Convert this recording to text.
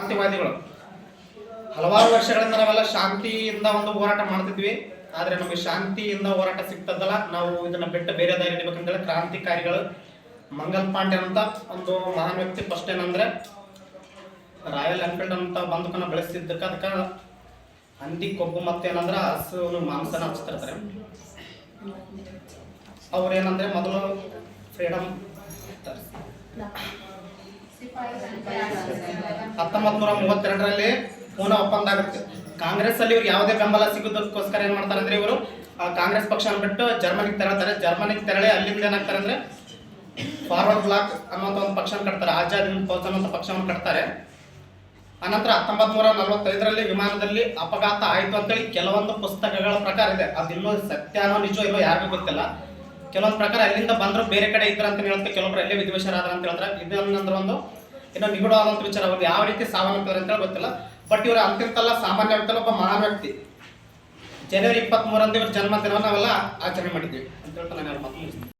ಕ್ರಾಂತಿವಾದಿಗಳು. ಹಲವಾರು ವರ್ಷಗಳಿಂದ ನಾವೆಲ್ಲ ಶಾಂತಿಯಿಂದ ಒಂದು ಹೋರಾಟ ಮಾಡ್ತಿದ್ವಿ. ಆದರೆ ನಮಗೆ ಶಾಂತಿಯಿಂದ ಹೋರಾಟ ಸಿಗ್ತದಲ್ಲ, ನಾವು ಇದನ್ನ ಬಿಟ್ಟು ಬೇರೆ ದಾರಿ ಹಿಡಿಬೇಕಂತೇಳಿ ಕ್ರಾಂತಿಕಾರಿಗಳು ಮಂಗಲ್ ಪಾಂಡೆ ಅಂತ ಒಂದು ಮಹಾನ್ ವ್ಯಕ್ತಿ. ಫಸ್ಟ್ ಏನಂದ್ರೆ ರಾಯಲ್ ಎನ್ಫೀಲ್ಡ್ ಅಂತ ಬಂದಕನ್ನ ಬೆಳೆಸಿದ್ದಕ್ಕೆ ಅದಕ್ಕೆ ಹಂದಿ ಕೊಬ್ಬು ಮತ್ತೇನಂದ್ರೆ ಹಸು ಮಾಂಸನ ಹಚ್ತಿರ್ತಾರೆ. ಅವ್ರೇನಂದ್ರೆ ಮೊದಲು ಫ್ರೀಡಮ್ 1932ರಲ್ಲಿ ಪೂನಾ ಒಪ್ಪಂದ ಆಗುತ್ತೆ. ಕಾಂಗ್ರೆಸ್ ಅಲ್ಲಿ ಇವ್ರು ಯಾವುದೇ ಬೆಂಬಲ ಸಿಗೋದಕ್ಕೋಸ್ಕರ ಏನ್ ಮಾಡ್ತಾರೆ ಅಂದ್ರೆ ಇವರು ಕಾಂಗ್ರೆಸ್ ಪಕ್ಷ ಬಿಟ್ಟು ಜರ್ಮನಿಗೆ ತೆರಳ್ತಾರೆ. ಜರ್ಮನಿಗೆ ತೆರಳಿ ಅಲ್ಲಿಂದ ಏನಾಗ್ತಾರೆ ಅಂದ್ರೆ ಫಾರ್ವರ್ಡ್ ಬ್ಲಾಕ್ ಅನ್ನೋಂಥ ಒಂದು ಪಕ್ಷ ಕಟ್ತಾರೆ. ಆಜಾದ್ ಹಿಂದ್ ಫೌಜ್ ಅನ್ನೋ ಪಕ್ಷವನ್ನು ಕಟ್ತಾರೆ. ಅನಂತರ 1945ರಲ್ಲಿ ವಿಮಾನದಲ್ಲಿ ಅಪಘಾತ ಆಯಿತು ಅಂತೇಳಿ ಕೆಲವೊಂದು ಪುಸ್ತಕಗಳ ಪ್ರಕಾರ ಇದೆ. ಅದಿನ್ನೂ ಸತ್ಯನೋ ನಿಜ ಇಲ್ಲೋ ಯಾರಿಗೂ ಗೊತ್ತಿಲ್ಲ. ಕೆಲವೊಂದು ಪ್ರಕಾರ ಅಲ್ಲಿಂದ ಬಂದ್ರು ಬೇರೆ ಕಡೆ ಇದ್ರ ಅಂತ ಹೇಳುತ್ತೆ, ಕೆಲವೊಬ್ರು ಅಲ್ಲೇ ವಿಧಿವಶರಾದ್ರ ಅಂತ ಹೇಳ್ತಾರೆ. ಇದನ್ನಂದ್ರೆ ಒಂದು ಇನ್ನೂ ನಿಗೂಢವಾದಂಥ ವಿಚಾರ. ಅವ್ರು ಯಾವ ರೀತಿ ಸಾವನ್ನಪ್ಪಿದ್ರು ಅಂತೇಳಿ ಗೊತ್ತಿಲ್ಲ. ಬಟ್ ಇವರು ಅಂತಿರ್ತಲ್ಲ ಸಾಮಾನ್ಯ ವ್ಯಕ್ತಿ, ಒಬ್ಬ ಮಹಾನ್ ವ್ಯಕ್ತಿ. ಜನವರಿ 23ರಂದು ಇವ್ರ ಜನ್ಮದಿನವನ್ನು ನಾವೆಲ್ಲ ಆಚರಣೆ ಮಾಡಿದ್ವಿ ಅಂತ ಹೇಳ್ತಾ ನಾನು ಮಾತು ಮುಗಿಸ್ತೀನಿ.